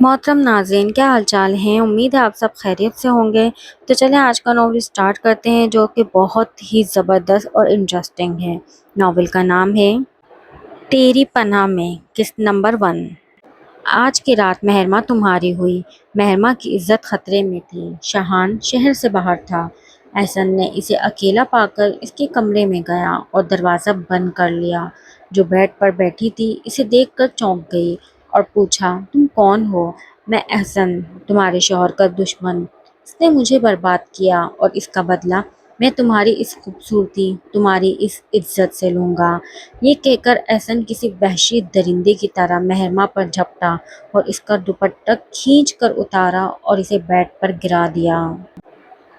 محترم ناظرین، کیا حال چال ہیں؟ امید ہے آپ سب خیریت سے ہوں گے۔ تو چلیں آج کا ناول سٹارٹ کرتے ہیں، جو کہ بہت ہی زبردست اور انٹرسٹنگ ہے۔ ناول کا نام ہے تیری پناہ میں، قسط نمبر 1۔ آج کی رات مہرماں تمہاری ہوئی۔ مہرماں کی عزت خطرے میں تھی۔ شاہان شہر سے باہر تھا۔ احسن نے اسے اکیلا پا کر اس کے کمرے میں گیا اور دروازہ بند کر لیا۔ جو بیڈ پر بیٹھی تھی اسے دیکھ کر چونک گئی اور پوچھا، تم کون ہو؟ میں احسن، تمہارے شوہر کا دشمن۔ اس نے مجھے برباد کیا اور اس کا بدلہ میں تمہاری اس خوبصورتی، تمہاری اس عزت سے لوں گا۔ یہ کہہ کر احسن کسی وحشی درندے کی طرح مہرماں پر جھپٹا اور اس کا دوپٹہ کھینچ کر اتارا اور اسے بیڈ پر گرا دیا۔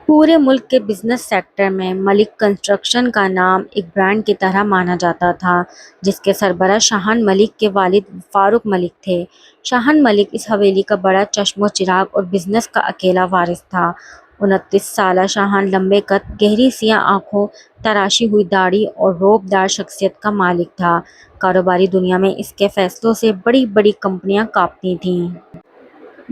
پورے ملک کے بزنس سیکٹر میں ملک کنسٹرکشن کا نام ایک برانڈ کی طرح مانا جاتا تھا، جس کے سربراہ شاہان ملک کے والد فاروق ملک تھے۔ شاہان ملک اس حویلی کا بڑا چشم و چراغ اور بزنس کا اکیلا وارث تھا۔ 29 سالہ شاہان لمبے قد، گہری سیاہ آنکھوں، تراشی ہوئی داڑھی اور رعب دار شخصیت کا مالک تھا۔ کاروباری دنیا میں اس کے فیصلوں سے بڑی بڑی کمپنیاں کانپتی تھیں۔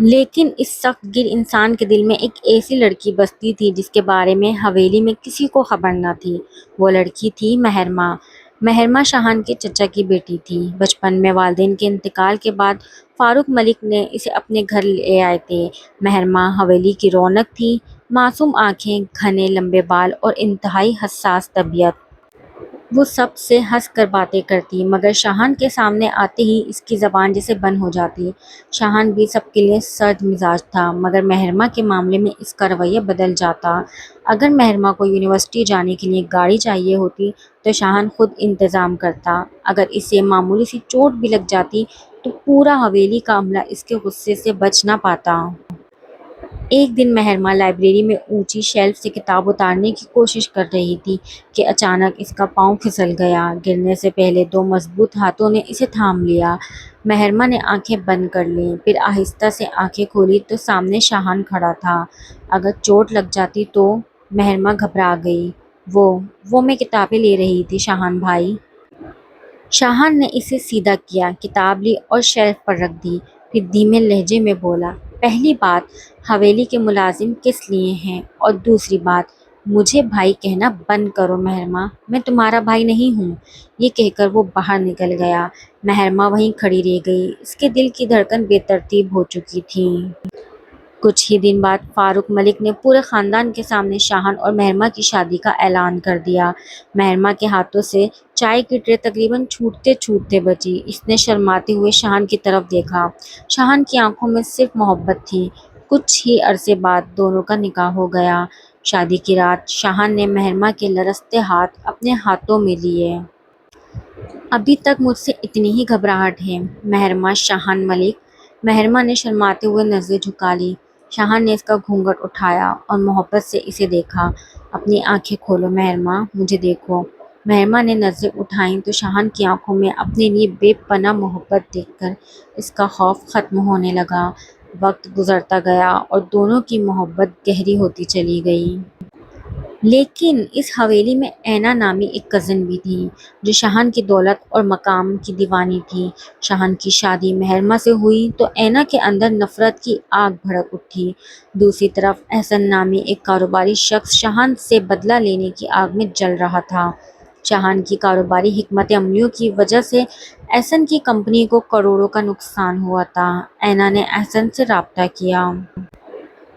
لیکن اس سخت گیر انسان کے دل میں ایک ایسی لڑکی بستی تھی جس کے بارے میں حویلی میں کسی کو خبر نہ تھی۔ وہ لڑکی تھی مہرماں۔ مہرماں شاہان کے چچا کی بیٹی تھی۔ بچپن میں والدین کے انتقال کے بعد فاروق ملک نے اسے اپنے گھر لے آئے تھے۔ مہرماں حویلی کی رونق تھی، معصوم آنکھیں، گھنے لمبے بال اور انتہائی حساس طبیعت۔ وہ سب سے ہنس کر باتیں کرتی، مگر شاہان کے سامنے آتے ہی اس کی زبان جیسے بند ہو جاتی۔ شاہان بھی سب کے لیے سرد مزاج تھا، مگر مہرماں کے معاملے میں اس کا رویہ بدل جاتا۔ اگر مہرماں کو یونیورسٹی جانے کے لیے گاڑی چاہیے ہوتی تو شاہان خود انتظام کرتا۔ اگر اسے معمولی سی چوٹ بھی لگ جاتی تو پورا حویلی کا عملہ اس کے غصے سے بچ نہ پاتا۔ ایک دن مہرماں لائبریری میں اونچی شیلف سے کتاب اتارنے کی کوشش کر رہی تھی کہ اچانک اس کا پاؤں پھسل گیا۔ گرنے سے پہلے دو مضبوط ہاتھوں نے اسے تھام لیا۔ مہرماں نے آنکھیں بند کر لیں، پھر آہستہ سے آنکھیں کھولی تو سامنے شاہان کھڑا تھا۔ اگر چوٹ لگ جاتی تو؟ مہرماں گھبرا گئی۔ وہ میں کتابیں لے رہی تھی شاہان بھائی۔ شاہان نے اسے سیدھا کیا، کتاب لی اور شیلف پر رکھ دی، پھر دھیمے لہجے میں بولا، پہلی بات، حویلی کے ملازم کس لیے ہیں، اور دوسری بات، مجھے بھائی کہنا بند کرو مہرماں، میں تمہارا بھائی نہیں ہوں۔ یہ کہہ کر وہ باہر نکل گیا۔ مہرماں وہیں کھڑی رہ گئی، اس کے دل کی دھڑکن بے ترتیب ہو چکی تھی۔ کچھ ہی دن بعد فاروق ملک نے پورے خاندان کے سامنے شاہان اور مہرماں کی شادی کا اعلان کر دیا۔ مہرماں کے ہاتھوں سے چائے کی ٹرے تقریباً چھوٹتے چھوٹتے بچی۔ اس نے شرماتے ہوئے شاہان کی طرف دیکھا۔ شاہان کی آنکھوں میں صرف محبت تھی۔ کچھ ہی عرصے بعد دونوں کا نکاح ہو گیا۔ شادی کی رات شاہان نے مہرماں کے لرزتے ہاتھ اپنے ہاتھوں میں لیے۔ ابھی تک مجھ سے اتنی ہی گھبراہٹ ہے مہرماں شاہان ملک۔ مہرماں نے شرماتے ہوئے نظریں جھکا لی۔ شاہان نے اس کا گھونگھٹ اٹھایا اور محبت سے اسے دیکھا۔ اپنی آنکھیں کھولو مہرماں، مجھے دیکھو۔ مہرماں نے نظریں اٹھائیں تو شاہان کی آنکھوں میں اپنے لیے بے پناہ محبت دیکھ کر اس کا خوف ختم ہونے لگا۔ وقت گزرتا گیا اور دونوں کی محبت گہری ہوتی چلی گئی۔ لیکن اس حویلی میں اینا نامی ایک کزن بھی تھی، جو شاہان کی دولت اور مقام کی دیوانی تھی۔ شاہان کی شادی مہرماں سے ہوئی تو اینا کے اندر نفرت کی آگ بھڑک اٹھی۔ دوسری طرف احسن نامی ایک کاروباری شخص شاہان سے بدلہ لینے کی آگ میں جل رہا تھا۔ شاہان کی کاروباری حکمت عملیوں کی وجہ سے احسن کی کمپنی کو کروڑوں کا نقصان ہوا تھا۔ اینا نے احسن سے رابطہ کیا۔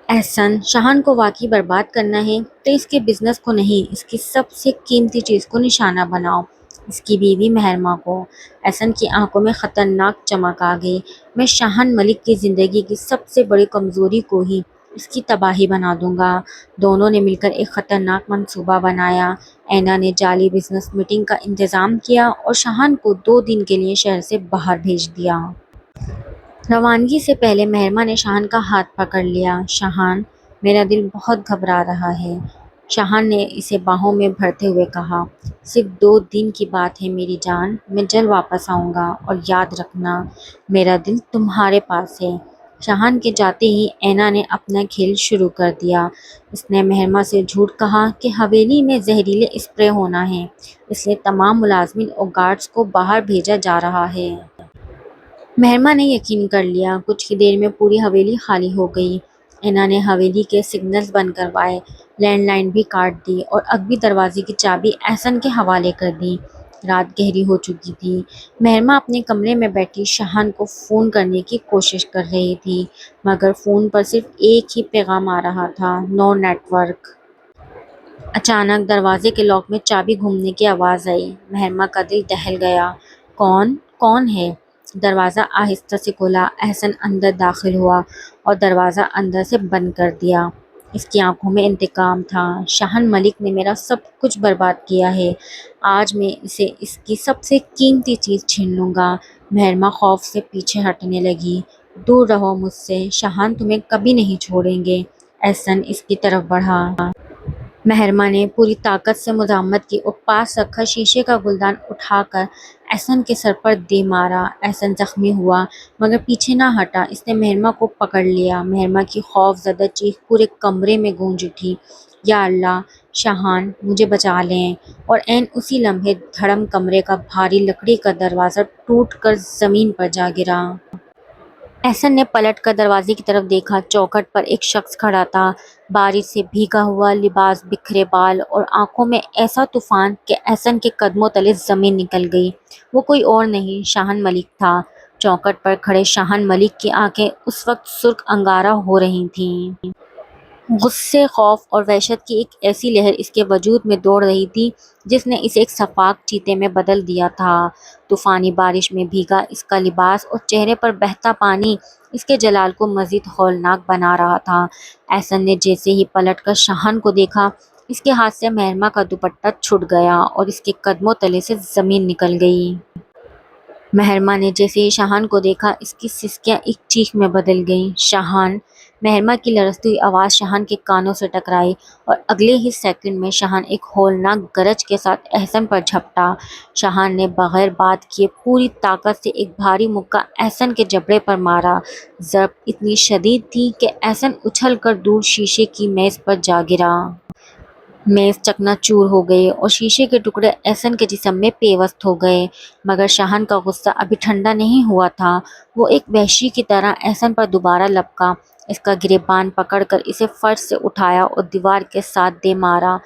احسن، شاہان کو واقعی برباد کرنا ہے تو اس کے بزنس کو نہیں، اس کی سب سے قیمتی چیز کو نشانہ بناؤ، اس کی بیوی مہرماں کو۔ احسن کی آنکھوں میں خطرناک چمک آ گئی۔ میں شاہان ملک کی زندگی کی سب سے بڑی کمزوری کو ہی اس کی تباہی بنا دوں گا۔ دونوں نے مل کر ایک خطرناک منصوبہ بنایا۔ اینا نے جعلی بزنس میٹنگ کا انتظام کیا اور شاہان کو 2 دن کے لیے شہر سے باہر بھیج دیا۔ روانگی سے پہلے مہرماں نے شاہان کا ہاتھ پکڑ لیا۔ شاہان، میرا دل بہت گھبرا رہا ہے، شاہان نے اسے باہوں میں بھرتے ہوئے کہا۔ صرف 2 دن کی بات ہے میری جان، میں جلد واپس آؤں گا، اور یاد رکھنا، میرا دل تمہارے پاس ہے۔ شاہان کے جاتے ہی اینا نے اپنا کھیل شروع کر دیا۔ اس نے مہرماں سے جھوٹ کہا کہ حویلی میں زہریلے اسپرے ہونا ہے، اس لیے تمام ملازمین اور گارڈز کو باہر بھیجا جا رہا ہے۔ مہرما نے یقین کر لیا۔ کچھ ہی دیر میں پوری حویلی خالی ہو گئی۔ اینا نے حویلی کے سگنلز بند کروائے، لینڈ لائن بھی کاٹ دی اور اگبی دروازے کی چابی احسن کے حوالے کر دی۔ رات گہری ہو چکی تھی۔ مہرما اپنے کمرے میں بیٹھی شاہان کو فون کرنے کی کوشش کر رہی تھی، مگر فون پر صرف ایک ہی پیغام آ رہا تھا: نو نیٹ ورک۔ اچانک دروازے کے لاک میں چابی گھومنے کی آواز آئی۔ مہرما کا دل دہل گیا۔ کون ہے؟ دروازہ آہستہ سے کھلا۔ احسن اندر داخل ہوا اور دروازہ اندر سے بند کر دیا۔ اس کی آنکھوں میں انتقام تھا۔ شاہان ملک نے میرا سب کچھ برباد کیا ہے۔ آج میں اسے اس کی سب سے قیمتی چیز چھین لوں گا۔ مہرما خوف سے پیچھے ہٹنے لگی۔ دور رہو مجھ سے، شاہان تمہیں کبھی نہیں چھوڑیں گے۔ احسن اس کی طرف بڑھا۔ مہرما نے پوری طاقت سے مزاحمت کی اور پاس رکھا شیشے کا گلدان اٹھا کر احسن کے سر پر دے مارا۔ احسن زخمی ہوا مگر پیچھے نہ ہٹا۔ اس نے مہرما کو پکڑ لیا۔ مہرما کی خوف زدہ چیخ پورے کمرے میں گونج اٹھی: یا اللہ! شاہان، مجھے بچا لیں! اور عین اسی لمحے دھڑم کمرے کا بھاری لکڑی کا دروازہ ٹوٹ کر زمین پر جا گرا۔ احسن نے پلٹ کر دروازے کی طرف دیکھا۔ چوکھٹ پر ایک شخص کھڑا تھا، بارش سے بھیگا ہوا لباس، بکھرے بال اور آنکھوں میں ایسا طوفان کہ احسن کے قدموں تلے زمین نکل گئی۔ وہ کوئی اور نہیں، شاہان ملک تھا۔ چوکھٹ پر کھڑے شاہان ملک کی آنکھیں اس وقت سرخ انگارہ ہو رہی تھیں۔ غصے، خوف اور وحشت کی ایک ایسی لہر اس کے وجود میں دوڑ رہی تھی جس نے اسے ایک سفاک چیتے میں بدل دیا تھا۔ طوفانی بارش میں بھیگا اس کا لباس اور چہرے پر بہتا پانی اس کے جلال کو مزید ہولناک بنا رہا تھا۔ احسن نے جیسے ہی پلٹ کر شاہان کو دیکھا، اس کے ہاتھ سے مہرما کا دوپٹہ چھوٹ گیا اور اس کے قدموں تلے سے زمین نکل گئی۔ مہرما نے جیسے ہی شاہان کو دیکھا، اس کی سسکیاں ایک چیخ میں بدل گئیں: شاہان! مہرما کی لرزتی ہوئی آواز شاہان کے کانوں سے ٹکرائی اور اگلے ہی سیکنڈ میں شاہان ایک ہولناک گرج کے ساتھ احسن پر جھپٹا۔ شاہان نے بغیر بات کیے پوری طاقت سے ایک بھاری مکہ احسن کے جبڑے پر مارا۔ ضرب اتنی شدید تھی کہ احسن اچھل کر دور شیشے کی میز پر جا گرا۔ میز چکنا چور ہو گئی اور شیشے کے ٹکڑے احسن کے جسم میں پیوست ہو گئے۔ مگر شاہان کا غصہ ابھی ٹھنڈا نہیں ہوا تھا۔ وہ ایک وحشی کی طرح احسن پر دوبارہ لپکا، اس کا گریبان پکڑ کر اسے فرش سے اٹھایا اور دیوار کے ساتھ دے مارا۔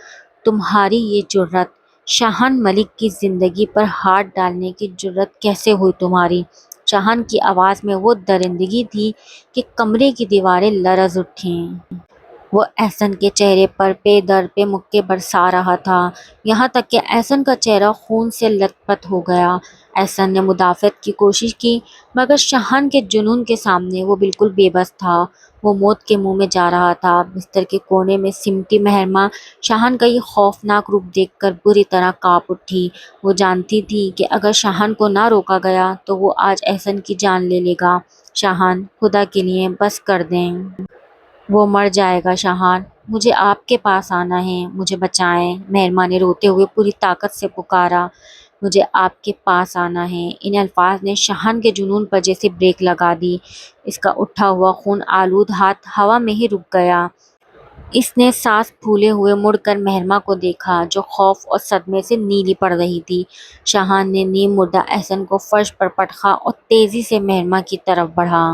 تمہاری یہ جرأت! شاہان ملک کی زندگی پر ہاتھ ڈالنے کی جرأت کیسے ہوئی تمہاری؟ شاہان کی آواز میں وہ درندگی تھی کہ کمرے کی دیواریں لرز اٹھیں۔ وہ احسن کے چہرے پر پے در پے مکے برسا رہا تھا، یہاں تک کہ احسن کا چہرہ خون سے لت پت ہو گیا۔ احسن نے مدافعت کی کوشش کی مگر شاہان کے جنون کے سامنے وہ بالکل بے بس تھا۔ وہ موت کے منہ میں جا رہا تھا۔ بستر کے کونے میں سمٹی مہرما شاہان کا یہ خوفناک روپ دیکھ کر بری طرح کانپ اٹھی۔ وہ جانتی تھی کہ اگر شاہان کو نہ روکا گیا تو وہ آج احسن کی جان لے لے گا۔ شاہان، خدا کے لیے بس کر دیں۔ وہ مر جائے گا۔ شاہان، مجھے آپ کے پاس آنا ہے، مجھے بچائیں۔ مہرما نے روتے ہوئے پوری طاقت سے پکارا: مجھے آپ کے پاس آنا ہے۔ ان الفاظ نے شاہان کے جنون پر جیسے بریک لگا دی۔ اس کا اٹھا ہوا خون آلود ہاتھ ہوا میں ہی رک گیا۔ اس نے سانس پھولے ہوئے مڑ کر مہرما کو دیکھا جو خوف اور صدمے سے نیلی پڑ رہی تھی۔ شاہان نے نیم مردہ احسن کو فرش پر پٹخا اور تیزی سے مہرما کی طرف بڑھا۔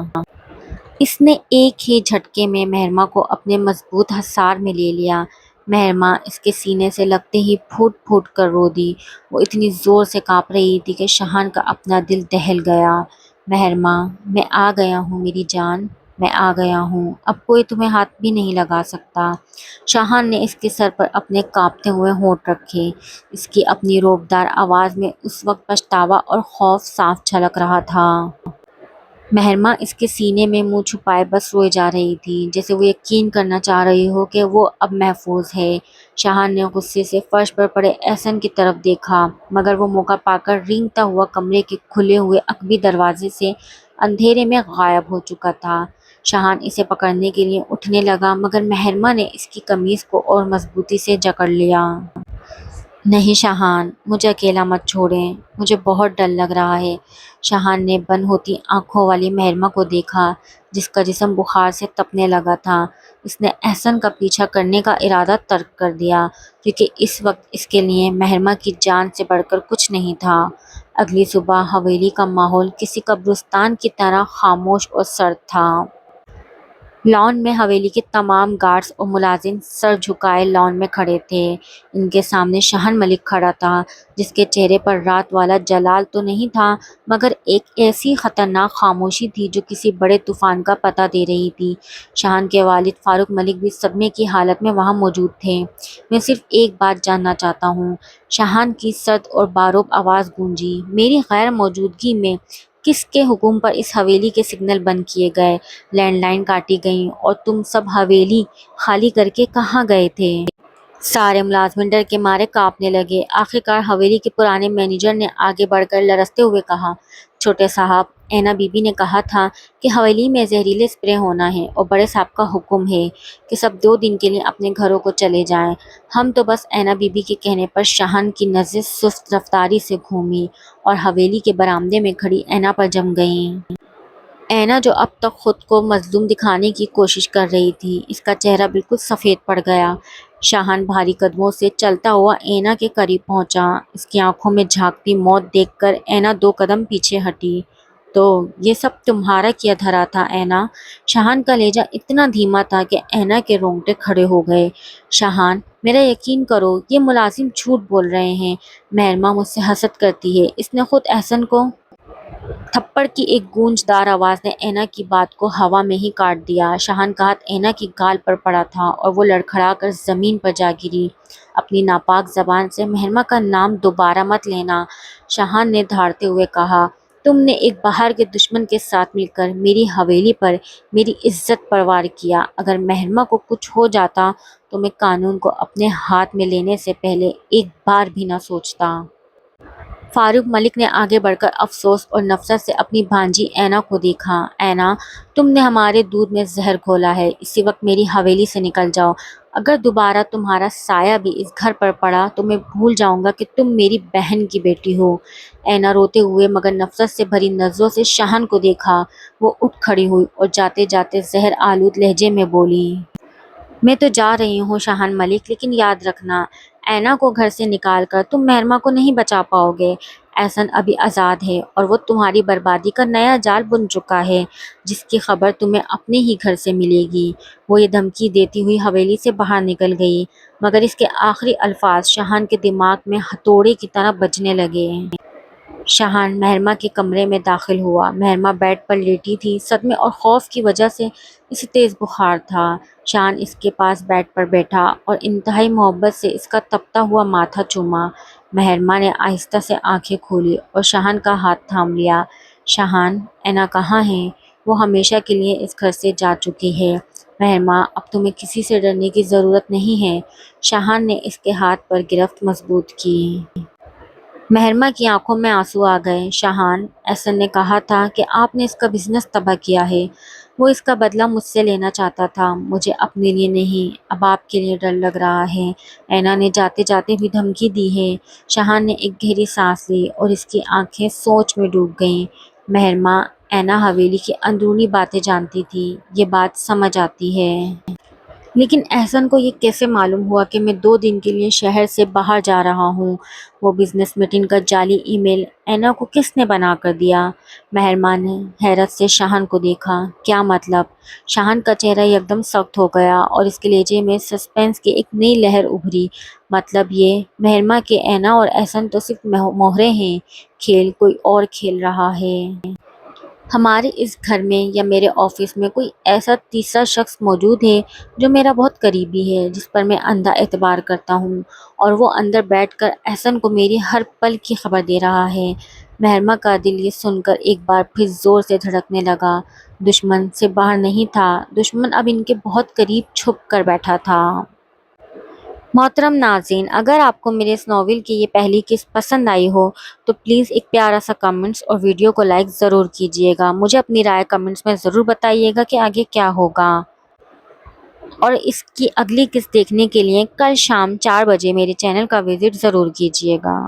اس نے ایک ہی جھٹکے میں مہرما کو اپنے مضبوط حصار میں لے لیا۔ مہرما اس کے سینے سے لگتے ہی پھوٹ پھوٹ کر رو دی۔ وہ اتنی زور سے کانپ رہی تھی کہ شاہان کا اپنا دل دہل گیا۔ مہرما، میں آ گیا ہوں میری جان، میں آ گیا ہوں، اب کوئی تمہیں ہاتھ بھی نہیں لگا سکتا۔ شاہان نے اس کے سر پر اپنے کانپتے ہوئے ہونٹ رکھے۔ اس کی اپنی روبدار آواز میں اس وقت پچھتاوا اور خوف صاف جھلک رہا تھا۔ مہرما اس کے سینے میں منہ چھپائے بس روئے جا رہی تھی، جیسے وہ یقین کرنا چاہ رہی ہو کہ وہ اب محفوظ ہے۔ شاہان نے غصے سے فرش پر پڑے احسن کی طرف دیکھا مگر وہ موقع پا کر رینگتا ہوا کمرے کے کھلے ہوئے عقبی دروازے سے اندھیرے میں غائب ہو چکا تھا۔ شاہان اسے پکڑنے کے لیے اٹھنے لگا مگر مہرما نے اس کی قمیض کو اور مضبوطی سے جکڑ لیا۔ نہیں شاہان، مجھے اکیلا مت چھوڑیں، مجھے بہت ڈر لگ رہا ہے۔ شاہان نے بند ہوتی آنکھوں والی مہرما کو دیکھا جس کا جسم بخار سے تپنے لگا تھا۔ اس نے احسن کا پیچھا کرنے کا ارادہ ترک کر دیا کیونکہ اس وقت اس کے لیے مہرما کی جان سے بڑھ کر کچھ نہیں تھا۔ اگلی صبح حویلی کا ماحول کسی قبرستان کی طرح خاموش اور سرد تھا۔ لان میں حویلی کے تمام گارڈز اور ملازم سر جھکائے لان میں کھڑے تھے۔ ان کے سامنے شاہن ملک کھڑا تھا، جس کے چہرے پر رات والا جلال تو نہیں تھا، مگر ایک ایسی خطرناک خاموشی تھی جو کسی بڑے طوفان کا پتہ دے رہی تھی۔ شاہن کے والد فاروق ملک بھی صدمے کی حالت میں وہاں موجود تھے۔ میں صرف ایک بات جاننا چاہتا ہوں، شاہن کی سرد اور باروب آواز گونجی۔ میری غیر موجودگی میں کس کے حکم پر اس حویلی کے سگنل بند کیے گئے، لینڈ لائن کاٹی گئیں، اور تم سب حویلی خالی کر کے کہاں گئے تھے؟ سارے ملازمین ڈر کے مارے کانپنے لگے۔ آخرکار حویلی کے پرانے مینیجر نے آگے بڑھ کر لرزتے ہوئے کہا، چھوٹے صاحب، اینا بی بی نے کہا تھا کہ حویلی میں زہریلے اسپرے ہونا ہے، اور بڑے صاحب کا حکم ہے کہ سب 2 دن کے لیے اپنے گھروں کو چلے جائیں۔ ہم تو بس اینا بی بی کے کہنے پر شاہن کی نظریں سست رفتاری سے گھومی اور حویلی کے برآمدے میں کھڑی اینا پر جم گئیں۔ اینا جو اب تک خود کو مظلوم دکھانے کی کوشش کر رہی تھی، اس کا چہرہ بالکل سفید پڑ گیا۔ شاہن بھاری قدموں سے چلتا ہوا اینا کے قریب پہنچا۔ اس کی آنکھوں میں جھانکتی موت دیکھ کر اینا 2 قدم پیچھے ہٹی۔ تو یہ سب تمہارا کیا دھرا تھا اینا؟ شاہن کا لہجہ اتنا دھیما تھا کہ اینا کے رونگٹے کھڑے ہو گئے۔ شاہن، میرا یقین کرو، یہ ملازم جھوٹ بول رہے ہیں۔ مہرماں مجھ سے حسد کرتی ہے، اس نے خود احسن کو۔ تھپڑ کی ایک گونجدار آواز نے اینا کی بات کو ہوا میں ہی کاٹ دیا۔ شاہن کا ہاتھ اینا کی گال پر پڑا تھا اور وہ لڑکھڑا کر زمین پر جا گری۔ اپنی ناپاک زبان سے مہرماں کا نام دوبارہ مت لینا، شاہن نے دھاڑتے ہوئے کہا۔ تم نے ایک باہر کے دشمن کے ساتھ مل کر میری حویلی پر میری عزت پر وار کیا۔ اگر مہرماں کو کچھ ہو جاتا تو میں قانون کو اپنے ہاتھ میں لینے سے پہلے ایک بار بھی نہ سوچتا۔ فاروق ملک نے آگے بڑھ کر افسوس اور نفرت سے اپنی بھانجی اینا کو دیکھا۔ اینا، تم نے ہمارے دودھ میں زہر گھولا ہے، اسی وقت میری حویلی سے نکل جاؤ۔ اگر دوبارہ تمہارا سایہ بھی اس گھر پر پڑا تو میں بھول جاؤں گا کہ تم میری بہن کی بیٹی ہو۔ اینا روتے ہوئے مگر نفرت سے بھری نظروں سے شاہن کو دیکھا۔ وہ اٹھ کھڑی ہوئی اور جاتے جاتے زہر آلود لہجے میں بولی۔ میں تو جا رہی ہوں شاہن ملک، لیکن یاد رکھنا، اینا کو گھر سے نکال کر تم مہرماں کو نہیں بچا پاؤ گے۔ احسن ابھی آزاد ہے اور وہ تمہاری بربادی کا نیا جال بن چکا ہے، جس کی خبر تمہیں اپنے ہی گھر سے ملے گی۔ وہ یہ دھمکی دیتی ہوئی حویلی سے باہر نکل گئی، مگر اس کے آخری الفاظ شاہن کے دماغ میں ہتھوڑے کی طرح بجنے لگے۔ شاہن مہرماں کے کمرے میں داخل ہوا۔ مہرماں بیڈ پر لیٹی تھی۔ صدمے اور خوف کی وجہ سے اسے تیز بخار تھا۔ شاہن اس کے پاس بیڈ پر بیٹھا اور انتہائی محبت سے اس کا تپتا ہوا ماتھا چوما۔ مہرماں نے آہستہ سے آنکھیں کھولی اور شاہن کا ہاتھ تھام لیا۔ شاہن، اینا کہاں ہے؟ وہ ہمیشہ کے لیے اس گھر سے جا چکی ہے۔ مہرماں، اب تمہیں کسی سے ڈرنے کی ضرورت نہیں ہے۔ شاہن نے اس کے ہاتھ پر گرفت مضبوط کی۔ مہرماں کی آنکھوں میں آنسو آ گئے۔ شاہن، احسن نے کہا تھا کہ آپ نے اس کا بزنس تباہ کیا ہے۔ وہ اس کا بدلہ مجھ سے لینا چاہتا تھا، مجھے اپنے لیے نہیں۔ اب آپ کے لیے ڈر لگ رہا ہے، اینا نے جاتے جاتے بھی دھمکی دی ہے۔ شاہن نے ایک گہری سانس لی اور اس کی آنکھیں سوچ میں ڈوب گئیں۔ مہرماں، اینا حویلی کی اندرونی باتیں جانتی تھی، یہ بات سمجھ آتی ہے۔ لیکن احسن کو یہ کیسے معلوم ہوا کہ میں 2 دن کے لیے شہر سے باہر جا رہا ہوں؟ وہ بزنس میٹنگ کا جعلی ای میل اینا کو کس نے بنا کر دیا؟ مہرماں نے حیرت سے شاہن کو دیکھا۔ کیا مطلب؟ شاہن کا چہرہ یکدم سخت ہو گیا اور اس کے لہجے میں سسپینس کی ایک نئی لہر ابھری۔ مطلب یہ، مہرماں، کہ اینا اور احسن تو صرف مہرے ہیں، کھیل کوئی اور کھیل رہا ہے۔ ہمارے اس گھر میں یا میرے آفس میں کوئی ایسا تیسرا شخص موجود ہے جو میرا بہت قریبی ہے، جس پر میں اندھا اعتبار کرتا ہوں، اور وہ اندر بیٹھ کر احسن کو میری ہر پل کی خبر دے رہا ہے۔ مہرماں کا دل یہ سن کر ایک بار پھر زور سے دھڑکنے لگا۔ دشمن سے باہر نہیں تھا، دشمن اب ان کے بہت قریب چھپ کر بیٹھا تھا۔ محترم ناظرین، اگر آپ کو میرے اس ناول کی یہ پہلی قسط پسند آئی ہو تو پلیز ایک پیارا سا کمنٹس اور ویڈیو کو لائک ضرور کیجیے گا۔ مجھے اپنی رائے کمنٹس میں ضرور بتائیے گا کہ آگے کیا ہوگا، اور اس کی اگلی قسط دیکھنے کے لیے کل شام 4 بجے میرے چینل کا وزٹ ضرور کیجیے گا۔